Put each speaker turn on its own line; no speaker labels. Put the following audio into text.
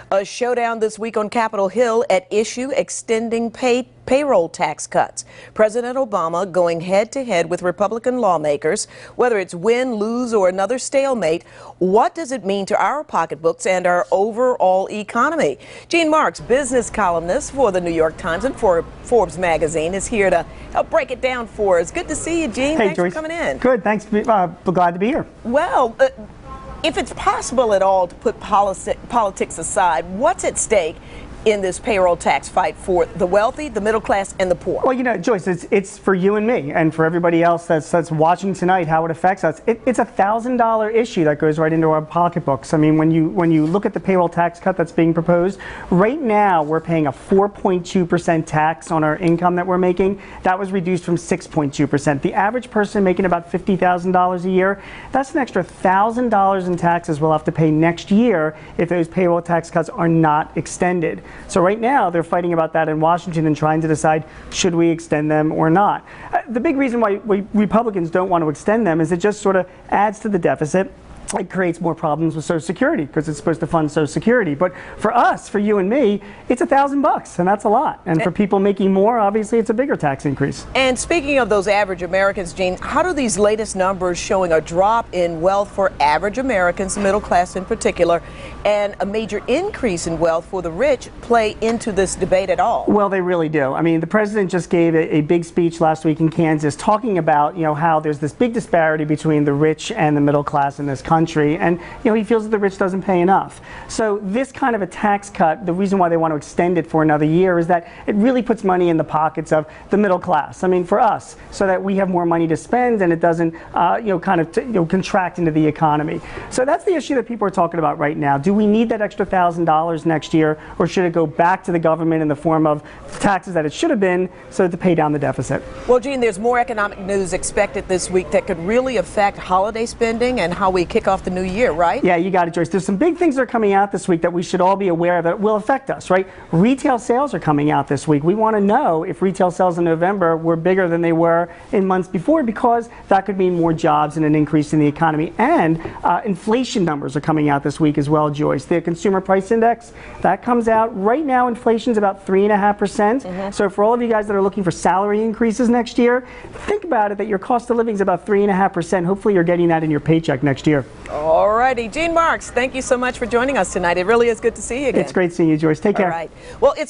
A showdown this week on Capitol Hill at issue extending payroll tax cuts. President Obama going head-to-head with Republican lawmakers. Whether it's win, lose, or another stalemate, what does it mean to our pocketbooks and our overall economy? Gene Marks, business columnist for the New York Times and for Forbes magazine, is here to help break it down for us. Good to see you, Gene.
Hey,
Thanks
Joyce.
for coming in.
Good, thanks. Glad to be here.
Well, if it's possible at all to put politics aside, what's at stake in this payroll tax fight for the wealthy, the middle class, and the poor?
Well, you know, Joyce, it's for you and me and for everybody else that's watching tonight how it affects us. It's a $1,000 issue that goes right into our pocketbooks. I mean, when you look at the payroll tax cut that's being proposed, right now we're paying a 4.2% tax on our income that we're making. That was reduced from 6.2%. The average person making about $50,000 a year, that's an extra $1,000 in taxes we'll have to pay next year if those payroll tax cuts are not extended. So right now they're fighting about that in Washington and trying to decide should we extend them or not. The big reason why Republicans don't want to extend them is it just sort of adds to the deficit. It creates more problems with Social Security because it's supposed to fund Social Security. But for us, for you and me, it's $1,000, and that's a lot. And for people making more, obviously, it's a bigger tax increase.
And speaking of those average Americans, Gene, how do these latest numbers showing a drop in wealth for average Americans, middle class in particular, and a major increase in wealth for the rich play into this debate at all? Well,
they really do. I mean, the president just gave a big speech last week in Kansas talking about, how there's this big disparity between the rich and the middle class in this country. And he feels that the rich doesn't pay enough. So this kind of a tax cut, the reason why they want to extend it for another year is that it really puts money in the pockets of the middle class. I mean, for us, so that we have more money to spend and it doesn't, contract into the economy. So that's the issue that people are talking about right now. Do we need that extra $1,000 next year, or should it go back to the government in the form of taxes that it should have been, so to pay down the deficit?
Well, Gene, there's more economic news expected this week that could really affect holiday spending and how we kick off the new year, right?
Yeah, you got it, Joyce. There's some big things that are coming out this week that we should all be aware of that will affect us, right? Retail sales are coming out this week. We want to know if retail sales in November were bigger than they were in months before, because that could mean more jobs and an increase in the economy. And inflation numbers are coming out this week as well, Joyce. The consumer price index, that comes out. Right now, inflation's about 3.5%. So for all of you guys that are looking for salary increases next year, think about it that your cost of living is about 3.5%. Hopefully you're getting that in your paycheck next year.
All righty. Gene Marks, thank you so much for joining us tonight. It really is good to see you again.
It's great seeing you, Joyce. Take care.
All right. Well, it's